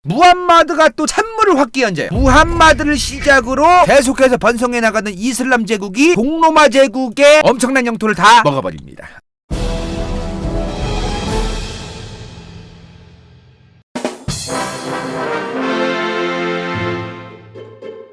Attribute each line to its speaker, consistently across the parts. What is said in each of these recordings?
Speaker 1: 무함마드가 또 찬물을 확 끼얹어요. 무함마드를 시작으로 계속해서 번성해 나가는 이슬람 제국이 동로마 제국의 엄청난 영토를 다 먹어버립니다.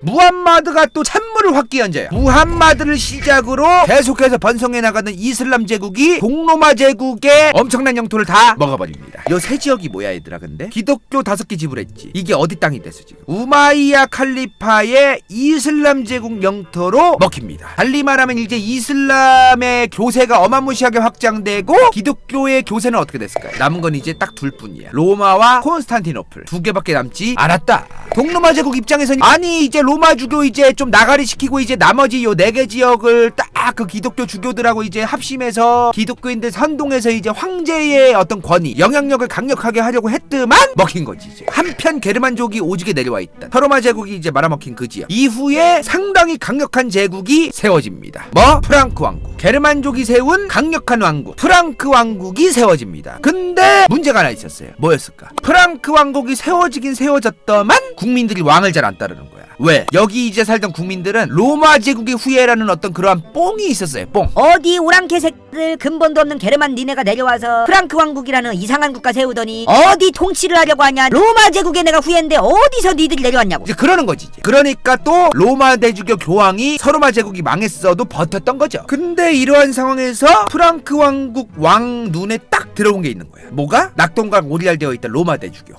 Speaker 1: 무함마드가 또 찬물을 확 끼얹어요. 무함마드를 시작으로 계속해서 번성해 나가는 이슬람 제국이 동로마 제국의 엄청난 영토를 다 먹어버립니다. 요 세 지역이 뭐야 얘들아? 근데 기독교 5개 지불했지. 이게 어디 땅이 됐어 지금? 우마이야 칼리파의 이슬람 제국 영토로 먹힙니다. 달리 말하면 이제 이슬람의 교세가 어마무시하게 확장되고 기독교의 교세는 어떻게 됐을까요? 남은 건 이제 딱 둘뿐이야. 로마와 콘스탄티노플 2개밖에 남지 않았다. 동로마 제국 입장에서는 아니 이제 로마 주교 이제 좀 나가리 시키고 이제 나머지 요 4개 지역을 딱 그 기독교 주교들하고 이제 합심해서 기독교인들 선동해서 이제 황제의 어떤 권위, 영향력을 강력하게 하려고 했더만 먹힌 거지. 이제 한편 게르만족이 오지게 내려와 있다. 터로마 제국이 이제 말아먹힌 그 지역 이후에 상당히 강력한 제국이 세워집니다. 뭐? 프랑크 왕국. 게르만족이 세운 강력한 왕국 프랑크 왕국이 세워집니다. 근데 문제가 하나 있었어요. 뭐였을까? 프랑크 왕국이 세워지긴 세워졌더만 국민들이 왕을 잘 안 따르는 거야. 왜? 여기 이제 살던 국민들은 로마 제국의 후예라는 어떤 그러한 뽕이 있었어요. 뽕.
Speaker 2: 어디 오랑캐색들 근본도 없는 게르만 니네가 내려와서 프랑크 왕국이라는 이상한 국가 세우더니 어디 통치를 하려고 하냐. 로마 제국의 내가 후예인데 어디서 니들이 내려왔냐고.
Speaker 1: 이제 그러는 거지. 이제. 그러니까 또 로마 대주교 교황이 서로마 제국이 망했어도 버텼던 거죠. 근데 이러한 상황에서 프랑크 왕국 왕 눈에 딱 들어온 게 있는 거야. 뭐가? 낙동강 오리알되어 있던 로마 대주교.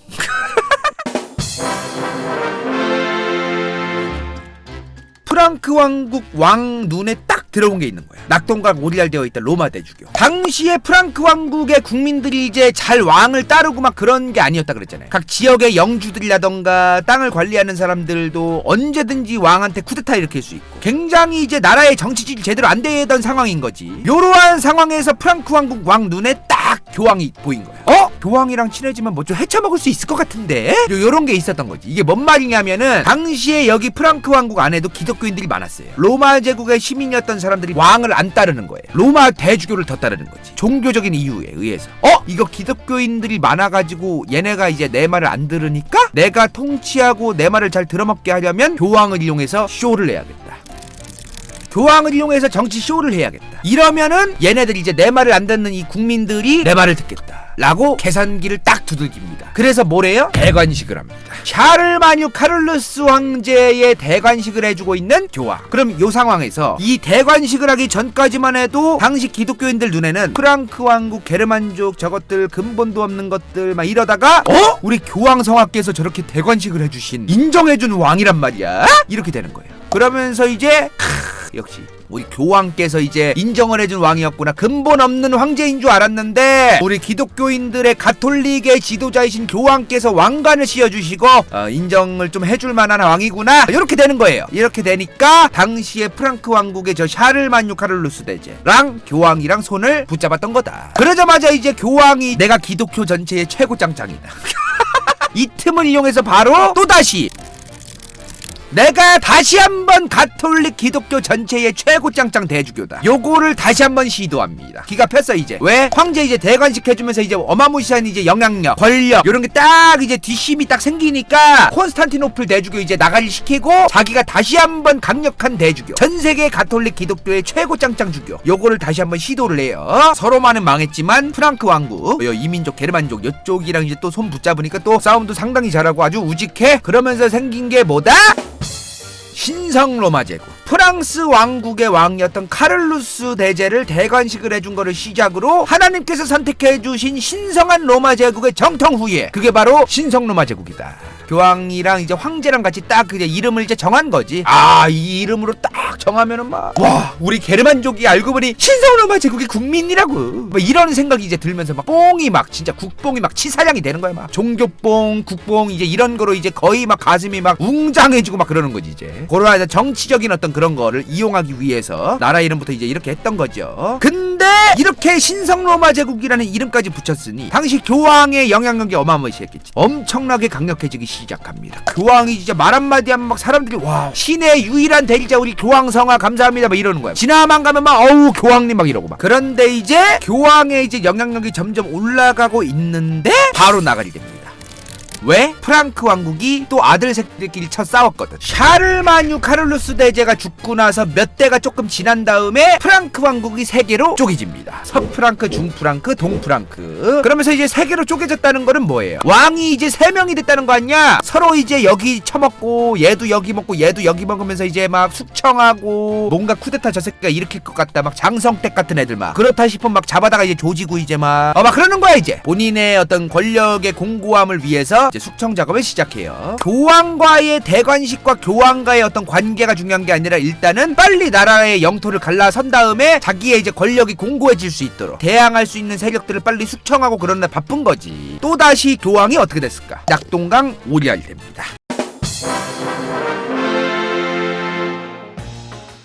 Speaker 1: 프랑크 왕국 왕 눈에 딱 들어온 게 있는 거야. 낙동강 오리알되어 있던 로마 대주교. 당시에 프랑크 왕국의 국민들이 이제 잘 왕을 따르고 막 그런 게 아니었다 그랬잖아요. 각 지역의 영주들이라던가 땅을 관리하는 사람들도 언제든지 왕한테 쿠데타 일으킬 수 있고 굉장히 이제 나라의 정치질이 제대로 안 되던 상황인 거지. 요러한 상황에서 프랑크 왕국 왕 눈에 딱 교황이 보인 거야. 교황이랑 친해지면 뭐 좀 헤쳐먹을 수 있을 것 같은데? 요런 게 있었던 거지. 이게 뭔 말이냐면은 당시에 여기 프랑크 왕국 안에도 기독교인들이 많았어요. 로마 제국의 시민이었던 사람들이 왕을 안 따르는 거예요. 로마 대주교를 더 따르는 거지. 종교적인 이유에 의해서. 이거 기독교인들이 많아가지고 얘네가 이제 내 말을 안 들으니까 내가 통치하고 내 말을 잘 들어먹게 하려면 교황을 이용해서 쇼를 해야겠다. 교황을 이용해서 정치 쇼를 해야겠다. 이러면은 얘네들이 이제 내 말을 안 듣는 이 국민들이 내 말을 듣겠다 라고 계산기를 딱 두들깁니다. 그래서 뭐래요? 대관식을 합니다. 샤를마뉴 카를루스 황제의 대관식을 해주고 있는 교황. 그럼 요 상황에서 이 대관식을 하기 전까지만 해도 당시 기독교인들 눈에는 프랑크 왕국 게르만족 저것들 근본도 없는 것들 막 이러다가 우리 교황 성하께서 저렇게 대관식을 해주신 인정해준 왕이란 말이야. 이렇게 되는 거예요. 그러면서 이제 역시 우리 교황께서 이제 인정을 해준 왕이었구나. 근본 없는 황제인 줄 알았는데 우리 기독교인들의 가톨릭의 지도자이신 교황께서 왕관을 씌워주시고 인정을 좀 해줄 만한 왕이구나. 이렇게 되는 거예요. 이렇게 되니까 당시에 프랑크 왕국의 저 샤를마뉴 카를루스 대제랑 교황이랑 손을 붙잡았던 거다. 그러자마자 이제 교황이 내가 기독교 전체의 최고 짱짱이다. 이 틈을 이용해서 바로 또다시 내가 다시 한번 가톨릭 기독교 전체의 최고 짱짱 대주교다. 요거를 다시 한번 시도합니다. 기가 폈어 이제. 왜? 황제 이제 대관식 해주면서 이제 어마무시한 이제 영향력, 권력 요런 게 딱 이제 뒷심이 딱 생기니까 콘스탄티노플 대주교 이제 나가리 시키고 자기가 다시 한번 강력한 대주교, 전 세계 가톨릭 기독교의 최고 짱짱 주교. 요거를 다시 한번 시도를 해요. 서로만은 망했지만 프랑크 왕국, 이민족 게르만족 요쪽이랑 이제 또 손 붙잡으니까 또 싸움도 상당히 잘하고 아주 우직해. 그러면서 생긴 게 뭐다? 신성 로마 제국. 프랑스 왕국의 왕이었던 카를루스 대제를 대관식을 해준 거를 시작으로 하나님께서 선택해 주신 신성한 로마 제국의 정통 후예. 그게 바로 신성 로마 제국이다. 교황이랑 이제 황제랑 같이 딱 이제 이름을 이제 정한 거지. 이 이름으로 딱 정하면은 막 우리 게르만족이 알고 보니 신성 로마 제국의 국민이라고. 뭐 이런 생각이 이제 들면서 막 뽕이 막 진짜 국뽕이 막 치사량이 되는 거야. 막 종교뽕, 국뽕 이제 이런 거로 이제 거의 막 가슴이 막 웅장해지고 막 그러는 거지 이제. 그러한 정치적인 어떤 그런 거를 이용하기 위해서 나라 이름부터 이제 이렇게 했던 거죠. 근데 이렇게 신성 로마 제국이라는 이름까지 붙였으니 당시 교황의 영향력이 어마무시했겠지. 엄청나게 강력해지기 시작합니다. 교황이 진짜 말 한마디 하면 막 사람들이 와 신의 유일한 대리자 우리 교황 성하 감사합니다 막 이러는 거야. 지나만 가면 막 어우 교황님 막 이러고 막. 그런데 이제 교황의 이제 영향력이 점점 올라가고 있는데 바로 나가리 됩니다. 왜? 프랑크 왕국이 또 아들 새끼들끼리 쳐 싸웠거든. 샤를마뉴 카를루스 대제가 죽고 나서 몇 대가 조금 지난 다음에 프랑크 왕국이 세 개로 쪼개집니다. 서프랑크, 중프랑크, 동프랑크. 그러면서 이제 세 개로 쪼개졌다는 거는 뭐예요? 왕이 이제 세 명이 됐다는 거 아니야? 서로 이제 여기 처먹고 얘도 여기 먹고 얘도 여기 먹으면서 이제 막 숙청하고 뭔가 쿠데타 저 새끼가 일으킬 것 같다. 막 장성택 같은 애들 막 그렇다 싶으면 막 잡아다가 이제 조지고 이제 막 그러는 거야. 이제 본인의 어떤 권력의 공고함을 위해서 이제 숙청 작업을 시작해요. 교황과의 대관식과 교황과의 어떤 관계가 중요한 게 아니라 일단은 빨리 나라의 영토를 갈라선 다음에 자기의 이제 권력이 공고해질 수 있도록 대항할 수 있는 세력들을 빨리 숙청하고 그런 데 바쁜 거지. 또다시 교황이 어떻게 됐을까? 낙동강 오리알이 됩니다.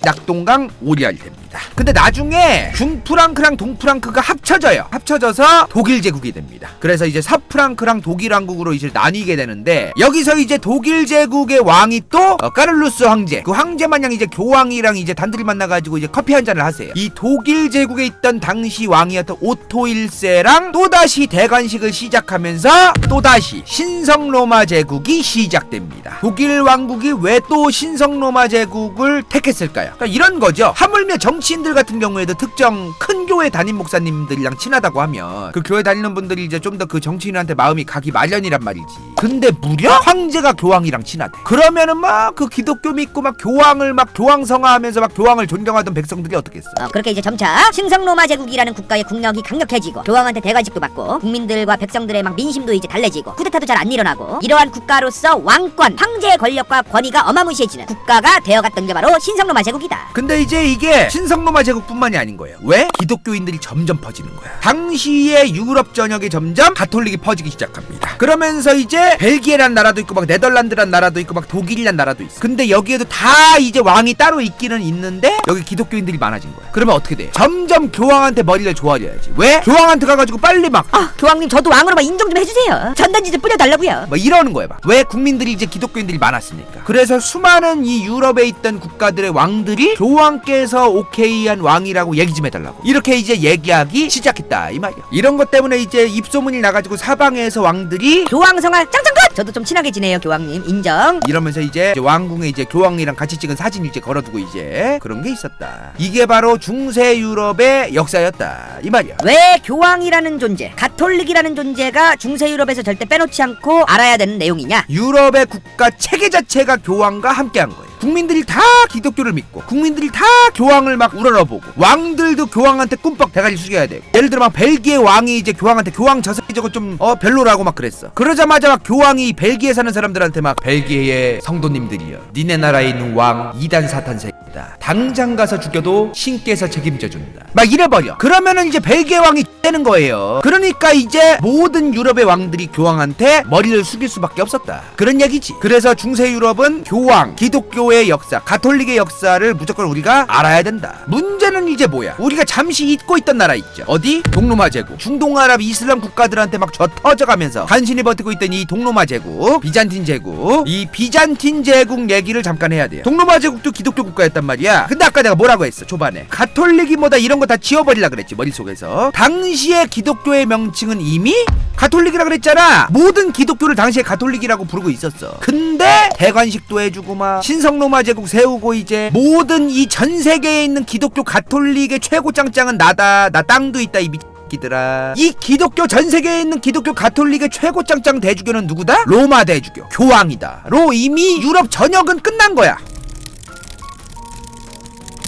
Speaker 1: 낙동강 오리알이 됩니다. 근데 나중에 중프랑크랑 동프랑크가 합쳐져서 독일 제국이 됩니다. 그래서 이제 서프랑크랑 독일 왕국으로 이제 나뉘게 되는데 여기서 이제 독일 제국의 왕이 또 까를루스 황제, 그 황제 마냥 이제 교황이랑 이제 단둘이 만나가지고 이제 커피 한 잔을 하세요. 이 독일 제국에 있던 당시 왕이었던 오토 1세랑 또다시 대관식을 시작하면서 또다시 신성 로마 제국이 시작됩니다. 독일 왕국이 왜 또 신성 로마 제국을 택했을까요? 그러니까 이런 거죠. 하물며 정치인들 같은 경우에도 특정 큰 교회 담임 목사님들이랑 친하다고 하면 그 교회 다니는 분들이 이제 좀 더 그 정치인한테 마음이 가기 마련이란 말이지. 근데 무려 황제가 교황이랑 친하대. 그러면은 막 그 기독교 믿고 막 교황을 막 교황성화하면서 막 교황을 존경하던 백성들이 어떻겠어?
Speaker 2: 그렇게 이제 점차 신성 로마 제국이라는 국가의 국력이 강력해지고 교황한테 대관식도 받고 국민들과 백성들의 막 민심도 이제 달래지고 쿠데타도 잘 안 일어나고 이러한 국가로서 왕권, 황제의 권력과 권위가 어마무시해지는 국가가 되어갔던 게 바로 신성 로마 제국이다.
Speaker 1: 근데 이제 이게 신성 로마 제국뿐만이 아닌 거예요. 왜? 기독교인들이 점점 퍼지는 거야. 당시에 유럽 전역에 점점 가톨릭이 퍼지기 시작합니다. 그러면서 이제 벨기에란 나라도 있고 막 네덜란드란 나라도 있고 막 독일이란 나라도 있어. 근데 여기에도 다 이제 왕이 따로 있기는 있는데 여기 기독교인들이 많아진 거야. 그러면 어떻게 돼? 점점 교황한테 머리를 조아려야지. 왜? 교황한테 가가지고 빨리 막
Speaker 2: 교황님 저도 왕으로 막 인정 좀 해주세요. 전단지 좀 뿌려달라고요.
Speaker 1: 뭐 이러는 거야. 막 왜? 국민들이 이제 기독교인들이 많았으니까. 그래서 수많은 이 유럽에 있던 국가들의 왕들이 교황께서 오케이한 왕이라고 얘기 좀 해달라고 이렇게 이제 얘기하기 시작했다 이 말이야. 이런 것 때문에 이제 입소문이 나가지고 사방에서 왕들이
Speaker 2: 교황성화 짱짱컷! 저도 좀 친하게 지내요 교황님 인정.
Speaker 1: 이러면서 이제 왕궁에 이제 교황이랑 같이 찍은 사진 이제 걸어두고 이제 그런 게 있었다. 이게 바로 중세 유럽의 역사였다 이 말이야.
Speaker 2: 왜 교황이라는 존재, 가톨릭이라는 존재가 중세 유럽에서 절대 빼놓지 않고 알아야 되는 내용이냐?
Speaker 1: 유럽의 국가 체계 자체가 교황과 함께한 거예요. 국민들이 다 기독교를 믿고 국민들이 다 교황을 막 우러러보고 왕들도 교황한테 꿈뻑 대가리 숙여야 되고 예를 들어 막 벨기에 왕이 이제 교황한테 교황 저 새끼 저거 좀 별로라고 막 그랬어. 그러자마자 막 교황이 벨기에 사는 사람들한테 막 벨기에의 성도님들이여 니네 나라에 있는 왕 이단 사탄 새끼다. 당장 가서 죽여도 신께서 책임져 준다. 막 이래버려. 그러면은 이제 벨기에 왕이 되는 거예요. 그러니까 이제 모든 유럽의 왕들이 교황한테 머리를 숙일 수밖에 없었다. 그런 얘기지. 그래서 중세 유럽은 교황, 기독교의 역사, 가톨릭의 역사를 무조건 우리가 알아야 된다. 문제는 이제 뭐야? 우리가 잠시 잊고 있던 나라 있죠. 어디? 동로마 제국. 중동아랍 이슬람 국가들한테 막 져 터져가면서 간신히 버티고 있던 이 동로마 제국, 비잔틴 제국. 이 비잔틴 제국 얘기를 잠깐 해야 돼요. 동로마 제국도 기독교 국가였단 말이야. 근데 아까 내가 뭐라고 했어? 초반에 가톨릭이 뭐다 이런 거 다 지워버리려 그랬지 머릿속에서. 당시에 기독교의 명칭은 이미 가톨릭이라 그랬잖아. 모든 기독교를 당시에 가톨릭이라고 부르고 있었어. 근데 대관식도 해주고 막 신성 로마 제국 세우고 이제 모든 이 전 세계에 있는 기독교 가톨릭의 최고 짱짱은 나다. 나 땅도 있다 이 미끼들아. 이 기독교 전 세계에 있는 기독교 가톨릭의 최고 짱짱 대주교는 누구다? 로마 대주교 교황이다. 로 이미 유럽 전역은 끝난 거야.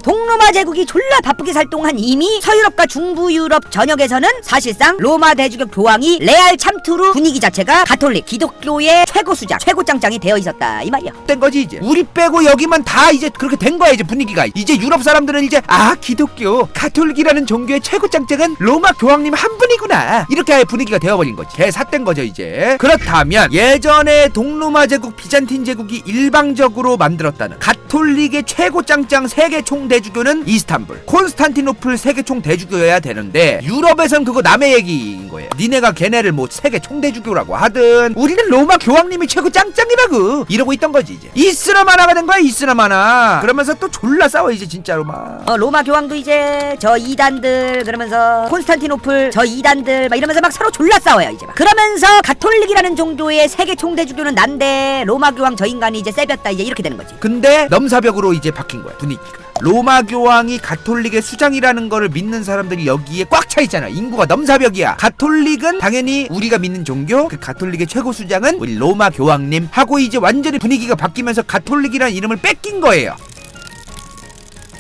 Speaker 2: 동로마 제국이 졸라 바쁘게 살 동안 이미 서유럽과 중부 유럽 전역에서는 사실상 로마 대주교 교황이 레알 참투르 분위기 자체가 가톨릭 기독교의 최고 수장 최고 짱짱이 되어 있었다 이 말이야.
Speaker 1: 된 거지 이제. 우리 빼고 여기만 다 이제 그렇게 된 거야 이제 분위기가. 이제 유럽 사람들은 이제 기독교 가톨릭이라는 종교의 최고 짱짱은 로마 교황님 한 분이구나 이렇게 아예 분위기가 되어버린 거지. 개삿된 거죠 이제. 그렇다면 예전에 동로마 제국 비잔틴 제국이 일방적으로 만들었다는 가톨릭의 최고 짱짱 세계 총대 대주교는 이스탄불, 콘스탄티노플 세계 총대주교여야 되는데 유럽에선 그거 남의 얘기인 거예요. 니네가 걔네를 뭐 세계 총대주교라고 하든 우리는 로마 교황님이 최고 짱짱이라고 이러고 있던 거지. 이제 이스라마나가 된 거야. 이스라마나. 그러면서 또 졸라 싸워 이제 진짜로 막.
Speaker 2: 로마 교황도 이제 저 이단들 그러면서 콘스탄티노플 저 이단들 막 이러면서 막 서로 졸라 싸워요 이제 막. 그러면서 가톨릭이라는 종교의 세계 총대주교는 난데 로마 교황 저 인간이 이제 세볐다 이제 이렇게 되는 거지.
Speaker 1: 근데 넘사벽으로 이제 바뀐 거야 분위기가. 로마 교황이 가톨릭의 수장이라는 거를 믿는 사람들이 여기에 꽉 차 있잖아. 인구가 넘사벽이야. 가톨릭은 당연히 우리가 믿는 종교, 그 가톨릭의 최고 수장은 우리 로마 교황님 하고 이제 완전히 분위기가 바뀌면서 가톨릭이라는 이름을 뺏긴 거예요.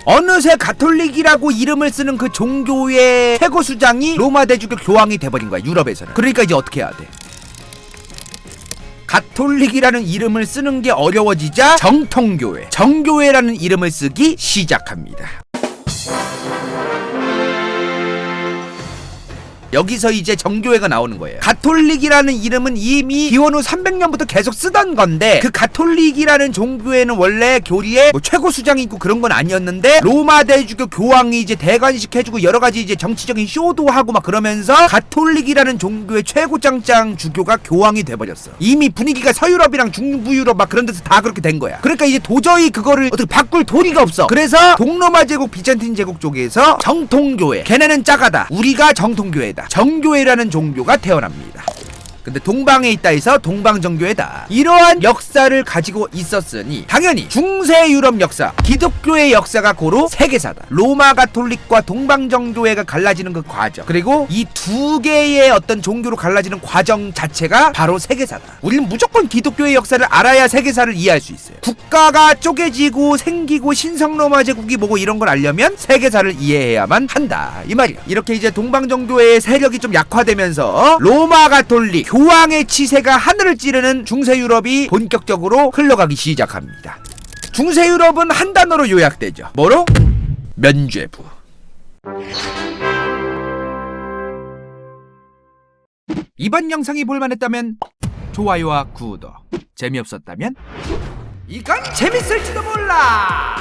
Speaker 1: 어느새 가톨릭이라고 이름을 쓰는 그 종교의 최고 수장이 로마 대주교 교황이 돼버린 거야 유럽에서는. 그러니까 이제 어떻게 해야 돼? 가톨릭이라는 이름을 쓰는 게 어려워지자 정통교회, 정교회라는 이름을 쓰기 시작합니다. 여기서 이제 정교회가 나오는 거예요. 가톨릭이라는 이름은 이미 기원 후 300년부터 계속 쓰던 건데 그 가톨릭이라는 종교회는 원래 교리에 뭐 최고 수장이 있고 그런 건 아니었는데 로마 대주교 교황이 이제 대관식 해주고 여러 가지 이제 정치적인 쇼도 하고 막 그러면서 가톨릭이라는 종교의 최고 짱짱 주교가 교황이 돼버렸어. 이미 분위기가 서유럽이랑 중부 유럽 막 그런 데서 다 그렇게 된 거야. 그러니까 이제 도저히 그거를 어떻게 바꿀 도리가 없어. 그래서 동로마 제국 비잔틴 제국 쪽에서 정통교회, 걔네는 짜가다, 우리가 정통교회다, 정교회라는 종교가 태어납니다. 근데 동방에 있다 해서 동방정교회다. 이러한 역사를 가지고 있었으니 당연히 중세 유럽 역사, 기독교의 역사가 고로 세계사다. 로마 가톨릭과 동방정교회가 갈라지는 그 과정, 그리고 이 두 개의 어떤 종교로 갈라지는 과정 자체가 바로 세계사다. 우리는 무조건 기독교의 역사를 알아야 세계사를 이해할 수 있어요. 국가가 쪼개지고 생기고 신성로마 제국이 뭐고 이런 걸 알려면 세계사를 이해해야만 한다 이 말이야. 이렇게 이제 동방정교회의 세력이 좀 약화되면서 로마 가톨릭 교황의 치세가 하늘을 찌르는 중세 유럽이 본격적으로 흘러가기 시작합니다. 중세 유럽은 한 단어로 요약되죠. 뭐로? 면죄부. 이번 영상이 볼만했다면 좋아요와 구독, 재미없었다면 이건 재밌을지도 몰라.